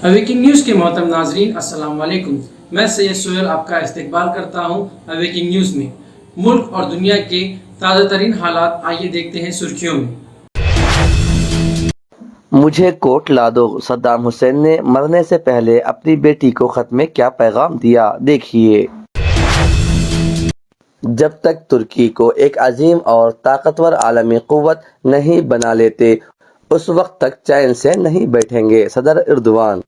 Awaking news کے محترم ناظرین السلام علیکم۔ میں سید سہیل آپ کا استقبال کرتا ہوں اویکنگ نیوز میں۔ ملک اور دنیا کے تازہ ترین حالات آئیے دیکھتے ہیں سرخیوں میں۔ مجھے کوٹ لا دو، صدام حسین نے مرنے سے پہلے اپنی بیٹی کو خط میں کیا پیغام دیا، دیکھیے۔ جب تک ترکی کو ایک عظیم اور طاقتور عالمی قوت نہیں بنا لیتے اس وقت تک چین سے نہیں بیٹھیں گے، صدر ایردوان۔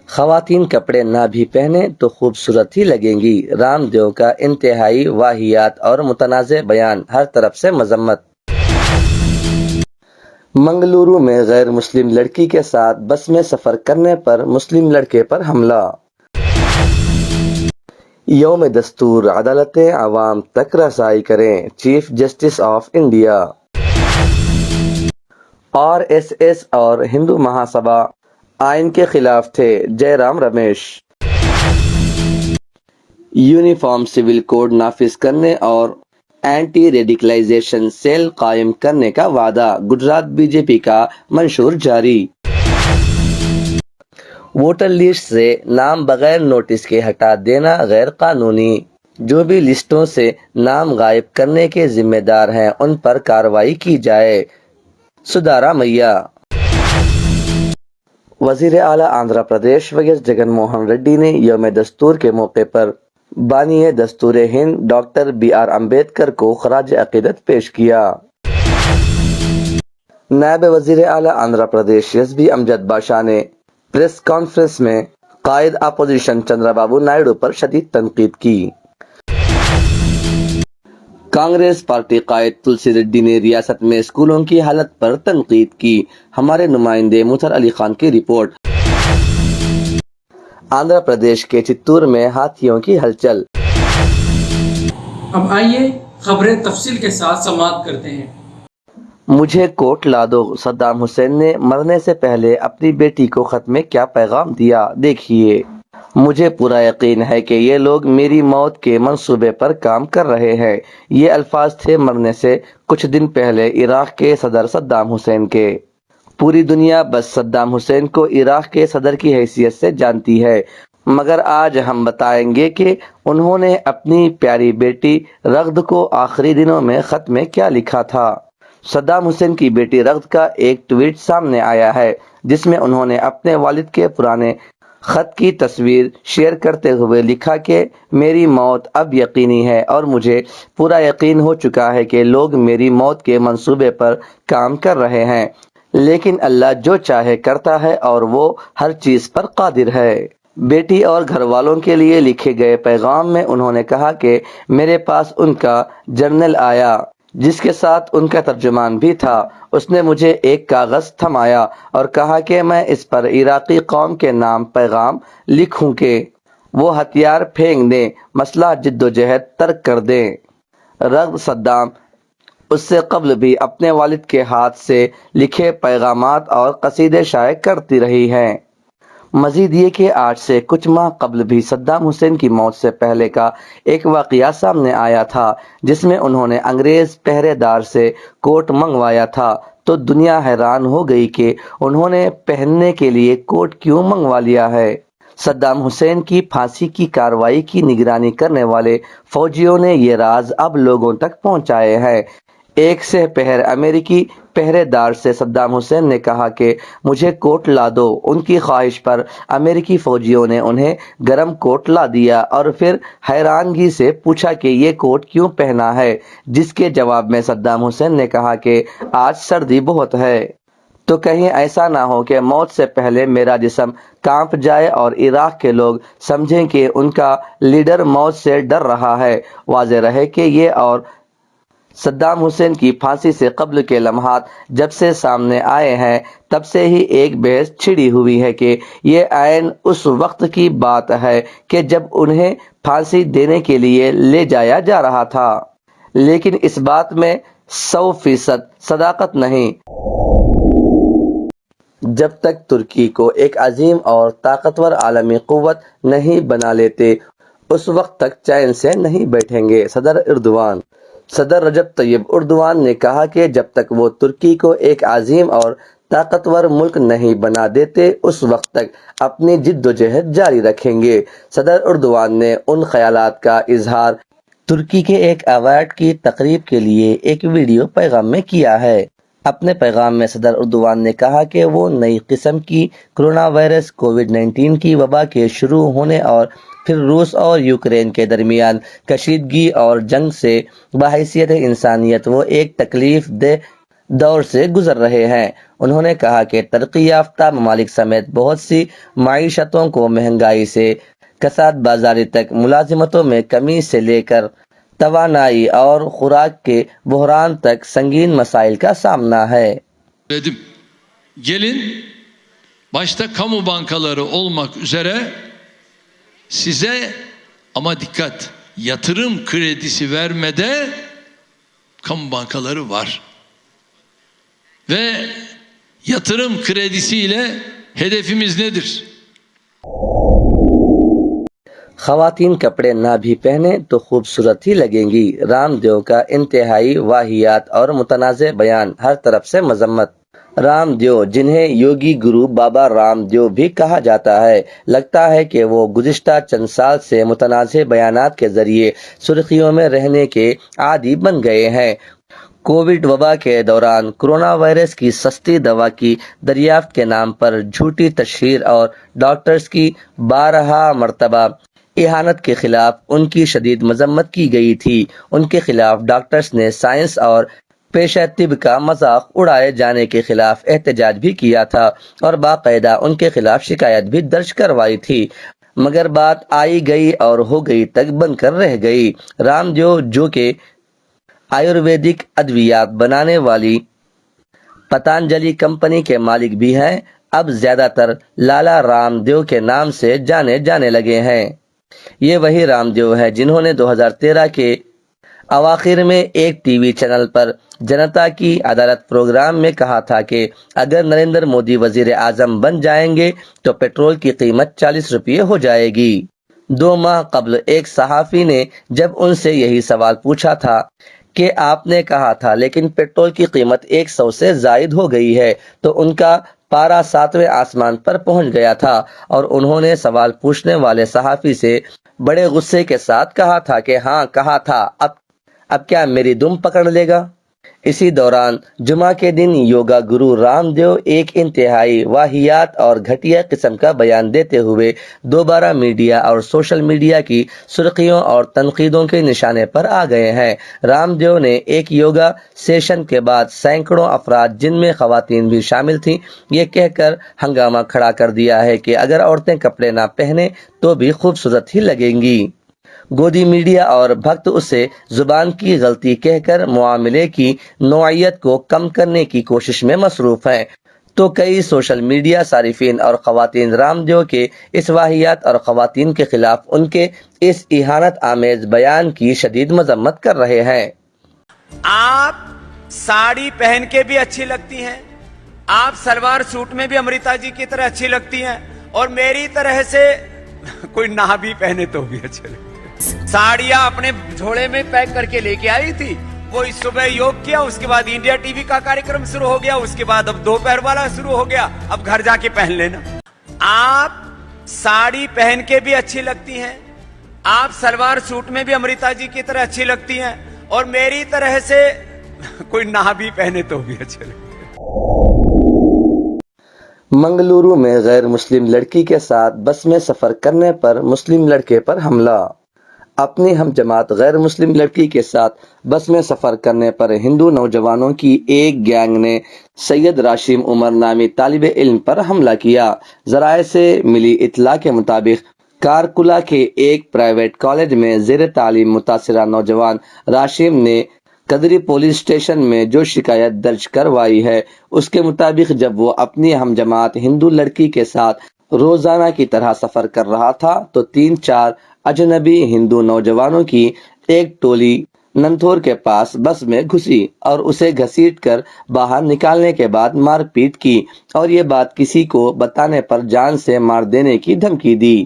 خواتین کپڑے نہ بھی پہنیں تو خوبصورت ہی لگیں گی، رام دیو کا انتہائی واہیات اور متنازع بیان، ہر طرف سے مذمت۔ منگلورو میں غیر مسلم لڑکی کے ساتھ بس میں سفر کرنے پر مسلم لڑکے پر حملہ۔ یوم دستور، عدالتیں عوام تک رسائی کریں، chief justice of India. R S S اور ہندو مہاسبھا آئین کے خلاف تھے، Jairam Ramesh. Uniform civil code نافذ کرنے اور اینٹی ریڈیکلائزیشن سیل قائم کرنے کا وعدہ، گجرات بی جے پی کا منشور جاری۔ ووٹر لسٹ سے نام بغیر نوٹس کے ہٹا دینا غیر قانونی، جو بھی لسٹوں سے نام غائب کرنے کے ذمہ دار ہیں ان پر کارروائی کی جائے، سدھارامیا۔ وزیر اعلیٰ آندھرا پردیش وائس جگن موہن ریڈی نے یوم دستور کے موقع پر بانی دستور ہند ڈاکٹر بی آر امبیڈکر کو خراج عقیدت پیش کیا۔ نائب وزیر اعلیٰ آندھرا پردیش ایس بی امجد باشا نے پریس کانفرنس میں قائد اپوزیشن چندرا بابو نائیڈو پر شدید تنقید کی۔ کانگریس پارٹی قائد تلسی ریڈی نے ریاست میں اسکولوں کی حالت پر تنقید کی، ہمارے نمائندے مظہر علی خان کی رپورٹ۔ آندھرا پردیش کے چتور میں ہاتھیوں کی ہلچل۔ اب آئیے خبریں تفصیل کے ساتھ سماعت کرتے ہیں۔ مجھے کوٹ لا دو، صدام حسین نے مرنے سے پہلے اپنی بیٹی کو خط میں کیا پیغام دیا، دیکھیے۔ مجھے پورا یقین ہے کہ یہ لوگ میری موت کے منصوبے پر کام کر رہے ہیں، یہ الفاظ تھے مرنے سے کچھ دن پہلے عراق کے صدر صدام حسین کے۔ پوری دنیا بس صدام حسین کو عراق کے صدر کی حیثیت سے جانتی ہے، مگر آج ہم بتائیں گے کہ انہوں نے اپنی پیاری بیٹی رغد کو آخری دنوں میں خط میں کیا لکھا تھا۔ صدام حسین کی بیٹی رغد کا ایک ٹویٹ سامنے آیا ہے جس میں انہوں نے اپنے والد کے پرانے خط کی تصویر شیئر کرتے ہوئے لکھا کہ میری موت اب یقینی ہے اور مجھے پورا یقین ہو چکا ہے کہ لوگ میری موت کے منصوبے پر کام کر رہے ہیں، لیکن اللہ جو چاہے کرتا ہے اور وہ ہر چیز پر قادر ہے۔ بیٹی اور گھر والوں کے لیے لکھے گئے پیغام میں انہوں نے کہا کہ میرے پاس ان کا جرنل آیا جس کے ساتھ ان کا ترجمان بھی تھا، اس نے مجھے ایک کاغذ تھمایا اور کہا کہ میں اس پر عراقی قوم کے نام پیغام لکھوں کہ وہ ہتھیار پھینک دیں، مسلح جدوجہد ترک کر دیں۔ رغد صدام اس سے قبل بھی اپنے والد کے ہاتھ سے لکھے پیغامات اور قصیدے شائع کرتی رہی ہیں۔ مزید یہ کہ آج سے کچھ ماہ قبل بھی صدام حسین کی موت سے پہلے کا ایک واقعہ سامنے آیا تھا جس میں انہوں نے انگریز پہرے دار سے کوٹ منگوایا تھا، تو دنیا حیران ہو گئی کہ انہوں نے پہننے کے لیے کوٹ کیوں منگوا لیا ہے۔ صدام حسین کی پھانسی کی کارروائی کی نگرانی کرنے والے فوجیوں نے یہ راز اب لوگوں تک پہنچائے ہیں۔ ایک سہ پہر امریکی پہرے دار سے صدام حسین نے کہا کہ مجھے کوٹ لا دو، ان کی خواہش پر امریکی فوجیوں نے انہیں گرم کوٹ لا دیا اور پھر حیرانگی سے پوچھا کہ یہ کوٹ کیوں پہنا ہے، جس کے جواب میں صدام حسین نے کہا کہ آج سردی بہت ہے تو کہیں ایسا نہ ہو کہ موت سے پہلے میرا جسم کانپ جائے اور عراق کے لوگ سمجھیں کہ ان کا لیڈر موت سے ڈر رہا ہے۔ واضح رہے کہ یہ اور صدام حسین کی پھانسی سے قبل کے لمحات جب سے سامنے آئے ہیں تب سے ہی ایک بحث چھڑی ہوئی ہے کہ یہ عین اس وقت کی بات ہے کہ جب انہیں پھانسی دینے کے لیے لے جایا جا رہا تھا، لیکن اس بات میں 100% صداقت نہیں۔ جب تک ترکی کو ایک عظیم اور طاقتور عالمی قوت نہیں بنا لیتے اس وقت تک چین سے نہیں بیٹھیں گے، صدر ایردوان۔ صدر رجب طیب ایردوان نے کہا کہ جب تک وہ ترکی کو ایک عظیم اور طاقتور ملک نہیں بنا دیتے اس وقت تک اپنی جد و جہد جاری رکھیں گے۔ صدر اردوان نے ان خیالات کا اظہار ترکی کے ایک ایوارڈ کی تقریب کے لیے ایک ویڈیو پیغام میں کیا ہے۔ اپنے پیغام میں صدر اردوان نے کہا کہ وہ نئی قسم کی کرونا وائرس کووڈ-19 کی وبا کے شروع ہونے اور پھر روس اور یوکرین کے درمیان کشیدگی اور جنگ سے بحیثیت انسانیت وہ ایک تکلیف دہ دور سے گزر رہے ہیں۔ انہوں نے کہا کہ ترقی یافتہ ممالک سمیت بہت سی معیشتوں کو مہنگائی سے کساد بازاری تک، ملازمتوں میں کمی سے لے کر توانائی اور خوراک کے بحران تک سنگین مسائل کا سامنا ہے۔ Dedim, gelin başta kamu bankaları olmak üzere size ama dikkat, yatırım kredisi vermede kamu bankaları var. Ve yatırım kredisiyle hedefimiz nedir? خواتین کپڑے نہ بھی پہنیں تو خوبصورت ہی لگیں گی، رام دیو کا انتہائی واہیات اور متنازع بیان، ہر طرف سے مذمت۔ رام دیو، جنہیں یوگی گرو بابا رام دیو بھی کہا جاتا ہے، لگتا ہے کہ وہ گزشتہ چند سال سے متنازع بیانات کے ذریعے سرخیوں میں رہنے کے عادی بن گئے ہیں۔ کووڈ وبا کے دوران کرونا وائرس کی سستی دوا کی دریافت کے نام پر جھوٹی تشہیر اور ڈاکٹرز کی بارہا مرتبہ اہانت کے خلاف ان کی شدید مذمت کی گئی تھی۔ ان کے خلاف ڈاکٹرز نے سائنس اور پیشہ طب کا مذاق اڑائے جانے کے خلاف احتجاج بھی کیا تھا اور باقاعدہ ان کے خلاف شکایت بھی درج کروائی تھی، مگر بات آئی گئی اور ہو گئی تک بن کر رہ گئی۔ رام دیو، جو کہ آیورویدک ادویات بنانے والی پتانجلی کمپنی کے مالک بھی ہیں، اب زیادہ تر لالا رام دیو کے نام سے جانے جانے لگے ہیں۔ یہ وہی رام دیو ہیں جنہوں نے 2013 کے اواخر میں ایک ٹی وی چینل پر جنتا کی عدالت پروگرام میں کہا تھا کہ اگر نریندر مودی وزیر اعظم بن جائیں گے تو پیٹرول کی قیمت 40 روپے ہو جائے گی۔ 2 ماہ قبل ایک صحافی نے جب ان سے یہی سوال پوچھا تھا کہ آپ نے کہا تھا لیکن پیٹرول کی قیمت 100 سے زائد ہو گئی ہے، تو ان کا پارا 7ویں آسمان پر پہنچ گیا تھا اور انہوں نے سوال پوچھنے والے صحافی سے بڑے غصے کے ساتھ کہا تھا کہ ہاں کہا تھا، اب کیا میری دم پکڑ لے گا؟ اسی دوران جمعہ کے دن یوگا گرو رام دیو ایک انتہائی واہیات اور گھٹیا قسم کا بیان دیتے ہوئے دوبارہ میڈیا اور سوشل میڈیا کی سرخیوں اور تنقیدوں کے نشانے پر آ گئے ہیں۔ رام دیو نے ایک یوگا سیشن کے بعد سینکڑوں افراد، جن میں خواتین بھی شامل تھیں، یہ کہہ کر ہنگامہ کھڑا کر دیا ہے کہ اگر عورتیں کپڑے نہ پہنیں تو بھی خوبصورت ہی لگیں گی۔ گودی میڈیا اور بھکت اسے زبان کی غلطی کہہ کر معاملے کی نوعیت کو کم کرنے کی کوشش میں مصروف ہیں، تو کئی سوشل میڈیا صارفین اور خواتین رام دیو کے اس واہیات اور خواتین کے خلاف ان کے اس اہانت آمیز بیان کی شدید مذمت کر رہے ہیں۔ آپ ساڑی پہن کے بھی اچھی لگتی ہیں، آپ سلوار سوٹ میں بھی امرتا جی کی طرح اچھی لگتی ہیں، اور میری طرح سے کوئی نہ بھی پہنے تو بھی اچھے لگتے ہیں۔ ساڑیاں اپنے جھوڑے میں پیک کر کے لے کے آئی تھی، وہ اس صبح یوگ کیا، اس کے بعد انڈیا ٹی وی کا کارکرم شروع ہو گیا، اس کے بعد اب دوپہر والا شروع ہو گیا، اب گھر جا کے پہن لینا۔ آپ ساڑی پہن کے بھی اچھی لگتی ہیں، آپ سلوار سوٹ میں بھی امرتا جی کی طرح اچھی لگتی ہیں، اور میری طرح سے کوئی نہ بھی پہنے تو بھی اچھے لگتے ہیں۔ منگلورو میں غیر مسلم لڑکی کے ساتھ بس میں سفر کرنے پر مسلم لڑکے پر حملہ۔ اپنی ہم جماعت غیر مسلم لڑکی کے ساتھ بس میں سفر کرنے پر ہندو نوجوانوں کی ایک گینگ نے سید راشم عمر نامی طالب علم پر حملہ کیا۔ ذرائع سے ملی اطلاع کے مطابق کارکولہ کے ایک پرائیویٹ کالج میں زیر تعلیم متاثرہ نوجوان راشم نے قدری پولیس اسٹیشن میں جو شکایت درج کروائی ہے، اس کے مطابق جب وہ اپنی ہم جماعت ہندو لڑکی کے ساتھ روزانہ کی طرح سفر کر رہا تھا تو 3-4 اجنبی ہندو نوجوانوں کی ایک ٹولی ننتھور کے پاس بس میں گھسی اور اسے گھسیٹ کر باہر نکالنے کے بعد مار پیٹ کی، اور یہ بات کسی کو بتانے پر جان سے مار دینے کی دھمکی دی۔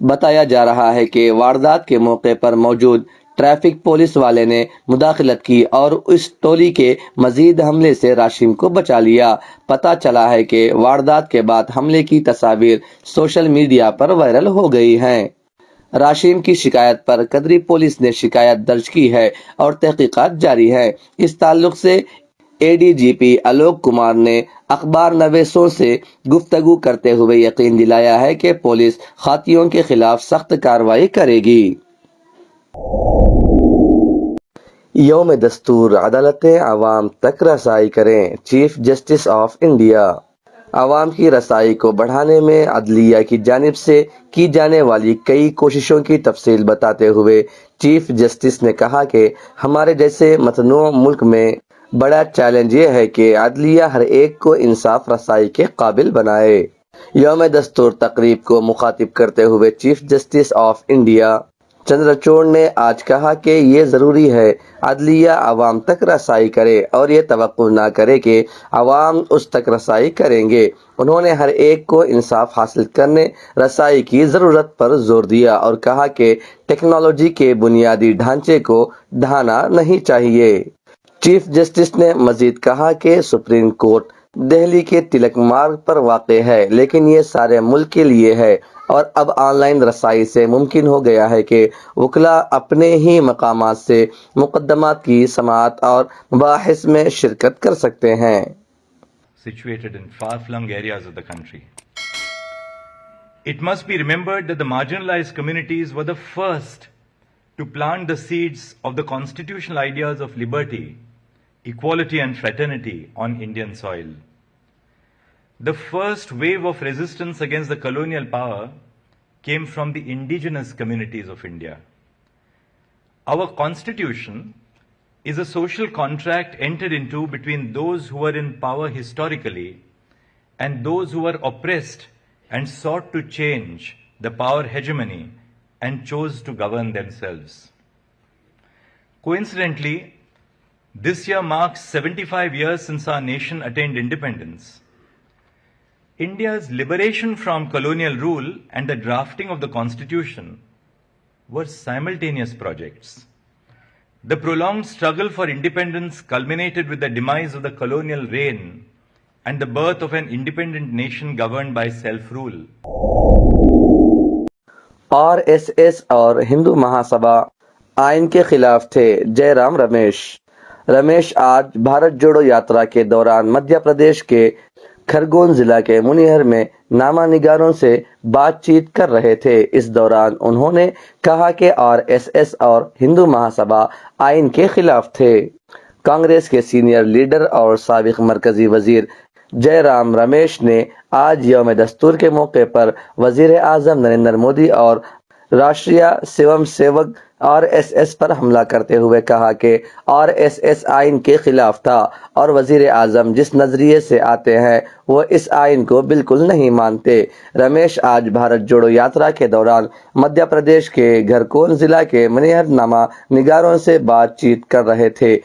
بتایا جا رہا ہے کہ واردات کے موقع پر موجود ٹریفک پولیس والے نے مداخلت کی اور اس ٹولی کے مزید حملے سے راشم کو بچا لیا۔ پتہ چلا ہے کہ واردات کے بعد حملے کی تصاویر سوشل میڈیا پر وائرل ہو گئی ہیں۔ راشم کی شکایت پر قدری پولیس نے شکایت درج کی ہے اور تحقیقات جاری ہیں۔ اس تعلق سے اے ڈی جی پی آلوک کمار نے اخبار نویسوں سے گفتگو کرتے ہوئے یقین دلایا ہے کہ پولیس خاطیوں کے خلاف سخت کارروائی کرے گی۔ یوم دستور، عدالتیں عوام تک رسائی کریں، چیف جسٹس آف انڈیا۔ عوام کی رسائی کو بڑھانے میں عدلیہ کی جانب سے کی جانے والی کئی کوششوں کی تفصیل بتاتے ہوئے چیف جسٹس نے کہا کہ ہمارے جیسے متنوع ملک میں بڑا چیلنج یہ ہے کہ عدلیہ ہر ایک کو انصاف رسائی کے قابل بنائے۔ یوم دستور تقریب کو مخاطب کرتے ہوئے chief justice of India Chandrachud نے آج کہا کہ یہ ضروری ہے عدلیہ عوام تک رسائی کرے اور یہ توقع نہ کرے کہ عوام اس تک رسائی کریں گے۔ انہوں نے ہر ایک کو انصاف حاصل کرنے رسائی کی ضرورت پر زور دیا اور کہا کہ ٹیکنالوجی کے بنیادی ڈھانچے کو ڈھانا نہیں چاہیے۔ چیف جسٹس نے مزید کہا کہ سپریم کورٹ دہلی کے تلک مارگ پر واقع ہے، لیکن یہ سارے ملک کے لیے ہے اور اب آن لائن رسائی سے ممکن ہو گیا ہے کہ وکلاء اپنے ہی مقامات سے مقدمات کی سماعت اور مباحث میں شرکت کر سکتے ہیں۔ Situated in far-flung areas of the country. It must be remembered that the marginalized communities were the first to plant the seeds of the constitutional ideas of liberty, equality and fraternity on Indian soil. The first wave of resistance against the colonial power came from the indigenous communities of India. Our constitution is a social contract entered into between those who were in power historically and those who were oppressed and sought to change the power hegemony and chose to govern themselves. Coincidentally, this year marks 75 years since our nation attained independence. India's liberation from colonial rule and the drafting of the Constitution were simultaneous projects. The prolonged struggle for independence culminated with the demise of the colonial reign and the birth of an independent nation governed by self-rule. RSS اور ہندو مہاسبھا آئین کے خلاف تھے، Jairam Ramesh آج بھارت جوڑو یاترا کے دوران مدھیہ پردیش کے کھرگون ضلع کے منیہر میں نامہ نگاروں سے بات چیت کر رہے تھے۔ اس دوران انہوں نے کہا کہ RSS اور ہندو مہاسبھا آئین کے خلاف تھے۔ کانگریس کے سینئر لیڈر اور سابق مرکزی وزیر جے رام رمیش نے آج یوم دستور کے موقع پر وزیر اعظم نریندر مودی اور راشٹریہ سویم سیوک RSS پر حملہ کرتے ہوئے کہا کہ RSS آئین کے خلاف تھا اور وزیر اعظم جس نظریے سے آتے ہیں وہ اس آئین کو بالکل نہیں مانتے۔ رمیش آج بھارت جوڑو یاترا کے دوران مدھیہ پردیش کے کھرگون ضلع کے منیہر نامہ نگاروں سے بات چیت کر رہے تھے۔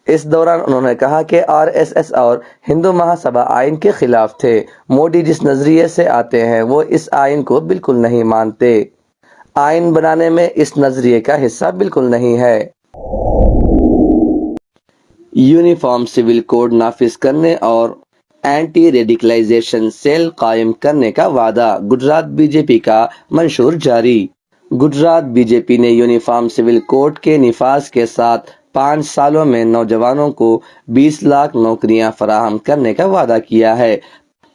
اس دوران انہوں نے کہا کہ RSS اور ہندو مہاسبھا آئین کے خلاف تھے۔ مودی جس نظریے سے آتے ہیں وہ اس آئین کو بالکل نہیں مانتے۔ آئین بنانے میں اس نظریے کا حصہ بالکل نہیں ہے۔ یونیفارم سول کوڈ نافذ کرنے اور اینٹی ریڈیکلائزیشن سیل قائم کرنے کا وعدہ، گجرات بی جے پی کا منشور جاری۔ گجرات بی جے پی نے یونیفارم سول کوڈ کے نفاذ کے ساتھ 5 سالوں میں نوجوانوں کو 20 لاکھ نوکریاں فراہم کرنے کا وعدہ کیا ہے۔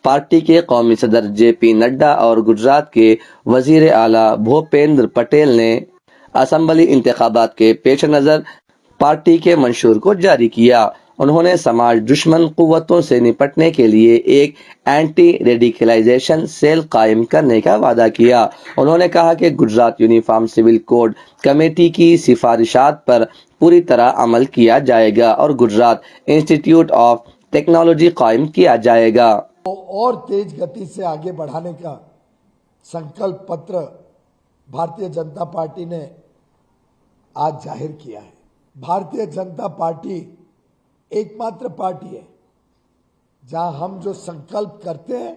پارٹی کے قومی صدر جے پی نڈا اور گجرات کے وزیر اعلیٰ بھوپیندر پٹیل نے اسمبلی انتخابات کے پیش نظر پارٹی کے منشور کو جاری کیا۔ انہوں نے سماج دشمن قوتوں سے نپٹنے کے لیے ایک اینٹی ریڈیکلائزیشن سیل قائم کرنے کا وعدہ کیا۔ انہوں نے کہا کہ Gujarat uniform civil code committee کی سفارشات پر پوری طرح عمل کیا جائے گا اور گجرات انسٹی ٹیوٹ آف ٹیکنالوجی قائم کیا جائے گا۔ اور تیز گتی سے آگے بڑھانے کا سنکلپ پتر بھارتیہ جنتا پارٹی نے آج ظاہر کیا ہے۔ بھارتیہ جنتا پارٹی ایک ماتر پارٹی ہے جہاں ہم جو سنکلپ کرتے ہیں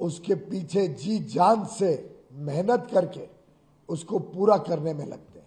اس کے پیچھے جی جان سے محنت کر کے اس کو پورا کرنے میں لگتے ہیں۔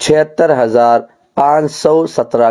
76,517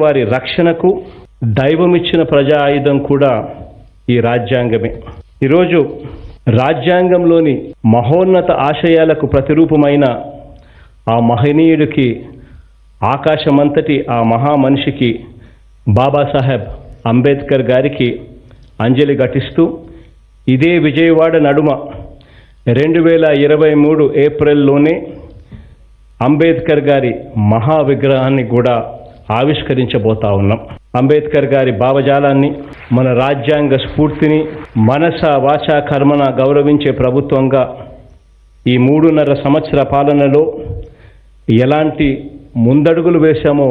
వారి రక్షణకు దైవమిచ్చిన ప్రజా ఆయుధం కూడా ఈ రాజ్యాంగమే. ఈరోజు రాజ్యాంగంలోని మహోన్నత ఆశయాలకు ప్రతిరూపమైన ఆ మహనీయుడికి ఆకాశమంతటి ఆ మహామనిషికి బాబాసాహెబ్ అంబేద్కర్ గారికి అంజలి ఘటిస్తూ ఇదే విజయవాడ నడుమ 2023 ఏప్రిల్లోనే అంబేద్కర్ గారి మహా విగ్రహాన్ని కూడా ఆవిష్కరించబోతా ఉన్నాం. అంబేద్కర్ గారి భావజాలాన్ని, మన రాజ్యాంగ స్ఫూర్తిని మనస వాచ కర్మన గౌరవించే ప్రభుత్వంగా ఈ 3.5 సంవత్సర పాలనలో ఎలాంటి ముందడుగులు వేశామో.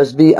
SB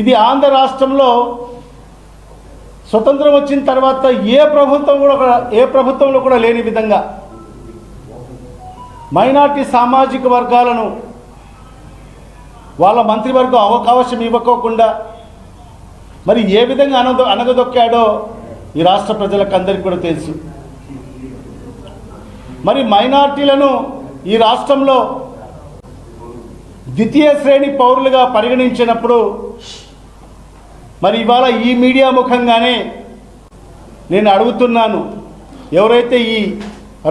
ఇది ఆంధ్ర రాష్ట్రంలో స్వతంత్రం వచ్చిన తర్వాత ఏ ప్రభుత్వంలో కూడా లేని విధంగా మైనారిటీ సామాజిక వర్గాలను వాళ్ళ మంత్రివర్గం అవకాశం ఇవ్వకోకుండా మరి ఏ విధంగా అనగదొక్కాడో ఈ రాష్ట్ర ప్రజలకు అందరికీ కూడా తెలుసు. మరి మైనార్టీలను ఈ రాష్ట్రంలో ద్వితీయ శ్రేణి పౌరులుగా పరిగణించినప్పుడు మరి ఇవాళ ఈ మీడియా ముఖంగానే నేను అడుగుతున్నాను, ఎవరైతే ఈ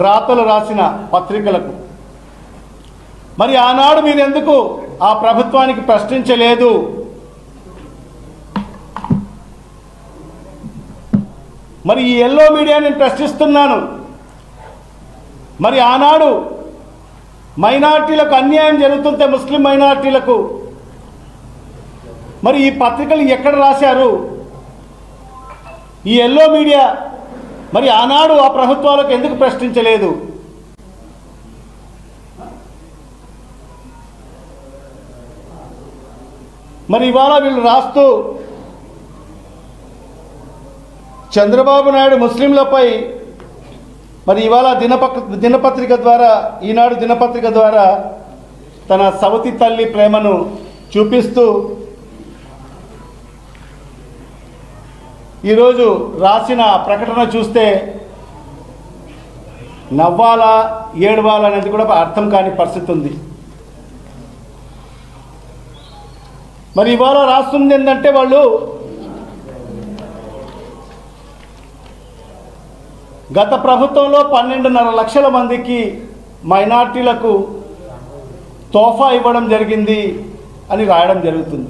రాతలు రాసిన పత్రికలకు, మరి ఆనాడు మీరు ఎందుకు ఆ ప్రభుత్వానికి ప్రశ్నించలేదు? మరి ఈ ఎల్లో మీడియా నేను ప్రశ్నిస్తున్నాను. మరి ఆనాడు మైనార్టీలకు అన్యాయం జరుగుతుంటే ముస్లిం మైనార్టీలకు మరి ఈ పత్రికలు ఎక్కడ రాశారు? ఈ ఎల్లో మీడియా మరి ఆనాడు ఆ ప్రభుత్వాలకు ఎందుకు ప్రశ్నించలేదు? మరి ఇవాళ వీళ్ళు రాస్తూ చంద్రబాబు నాయుడు ముస్లింలపై మరి ఇవాళ దినపత్రిక ద్వారా, ఈనాడు దినపత్రిక ద్వారా తన సవతి తల్లి ప్రేమను చూపిస్తూ ఈరోజు రాసిన ప్రకటన చూస్తే నవ్వాలా ఏడవాలా అనేది కూడా అర్థం కాని పరిస్థితి ఉంది. మరి ఇవాళ రాస్తుంది ఏంటంటే వాళ్ళు గత ప్రభుత్వంలో 12.5 లక్షల మందికి మైనార్టీలకు తోఫా ఇవ్వడం జరిగింది అని రాయడం జరుగుతుంది.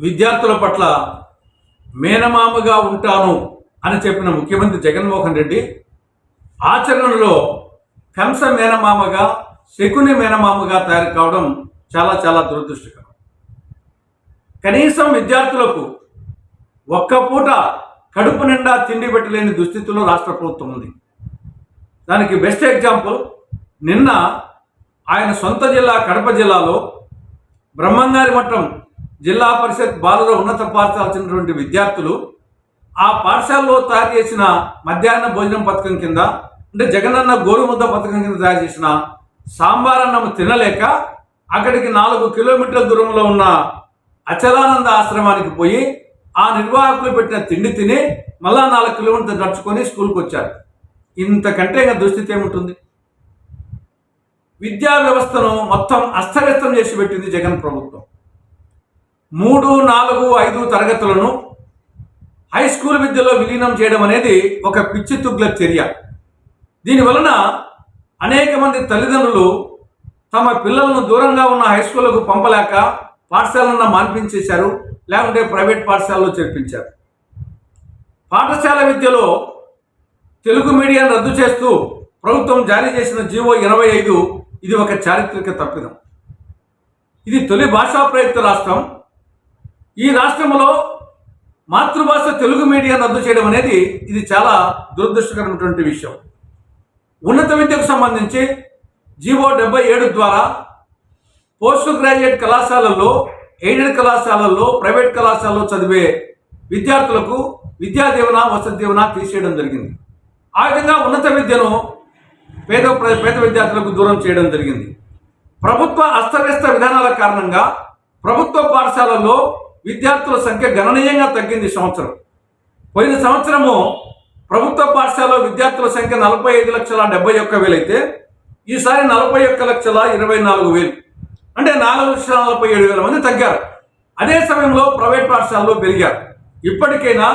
విద్యార్థుల పట్ల మేనమామగా ఉంటాను అని చెప్పిన ముఖ్యమంత్రి జగన్మోహన్ రెడ్డి ఆచరణలో కంస మేనమామగా, శకుని మేనమామగా తయారు కావడం చాలా చాలా దురదృష్టకరం. కనీసం విద్యార్థులకు ఒక్క పూట కడుపు నిండా తిండి పెట్టలేని దుస్థితిలో రాష్ట్ర ప్రభుత్వం ఉంది. దానికి బెస్ట్ ఎగ్జాంపుల్ నిన్న ఆయన సొంత జిల్లా కడప జిల్లాలో బ్రహ్మంగారి మఠం జిల్లా పరిషత్ బాలుర ఉన్నత పాఠశాల చెందినటువంటి విద్యార్థులు ఆ పాఠశాలలో తయారు చేసిన మధ్యాహ్న భోజనం పథకం కింద, అంటే జగనన్న గోరుముద్ద పథకం కింద తయారు చేసిన సాంబార్ అన్నం తినలేక అక్కడికి 4 కిలోమీటర్ల దూరంలో ఉన్న అచలానంద ఆశ్రమానికి పోయి ఆ నిర్వాహకులు పెట్టిన తిండి తిని మళ్ళా 4 కిలోమీటర్లు నడుచుకొని స్కూల్కి వచ్చారు. ఇంతకంటే ఇంకా దుస్థితి ఏముంటుంది? విద్యా వ్యవస్థను మొత్తం అస్తవ్యస్తం చేసి పెట్టింది జగన్ ప్రభుత్వం. 3, 4, 5 తరగతులను హై స్కూల్ విద్యలో విలీనం చేయడం అనేది ఒక పిచ్చి తుగ్ల చర్య. దీనివలన అనేక మంది తల్లిదండ్రులు తమ పిల్లలను దూరంగా ఉన్న హై స్కూళ్లకు పంపలేక పాఠశాలను మాన్పించేశారు, లేకుంటే ప్రైవేట్ పాఠశాలలో చేర్పించారు. పాఠశాల విద్యలో తెలుగు మీడియం రద్దు చేస్తూ ప్రభుత్వం జారీ చేసిన జీవో 85 ఇది ఒక చారిత్రక తప్పిదం. ఇది తొలి భాషా ప్రయుక్త రాష్ట్రం. ఈ రాష్ట్రంలో మాతృభాష తెలుగు మీడియం రద్దు చేయడం అనేది ఇది చాలా దురదృష్టకరమైనటువంటి విషయం. ఉన్నత విద్యకు సంబంధించి జీవో 77 ద్వారా పోస్ట్ గ్రాడ్యుయేట్ కళాశాలల్లో, ఎయిడెడ్ కళాశాలల్లో, ప్రైవేట్ కళాశాలలో చదివే విద్యార్థులకు విద్యా దీవెన, వసతి దీవెన తీసేయడం జరిగింది. ఆ విధంగా ఉన్నత విద్యను పేద విద్యార్థులకు దూరం చేయడం జరిగింది. ప్రభుత్వ అస్తవ్యస్త విధానాల కారణంగా ప్రభుత్వ పాఠశాలల్లో విద్యార్థుల సంఖ్య గణనీయంగా తగ్గింది. పోయిన సంవత్సరము ప్రభుత్వ పాఠశాలలో విద్యార్థుల సంఖ్య 45,71,000 అయితే ఈసారి 41,24,000, అంటే 4,47,000 మంది తగ్గారు. అదే సమయంలో ప్రైవేట్ పాఠశాలలో పెరిగారు. ఇప్పటికైనా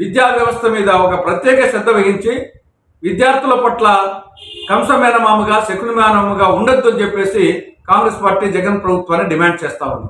విద్యా వ్యవస్థ మీద ఒక ప్రత్యేక శ్రద్ధ వహించి విద్యార్థుల పట్ల కంస మేనమామగా, శకుని మేనమామగా ఉండొద్దు అని చెప్పేసి కాంగ్రెస్ పార్టీ జగన్ ప్రభుత్వాన్ని డిమాండ్ చేస్తా ఉంది.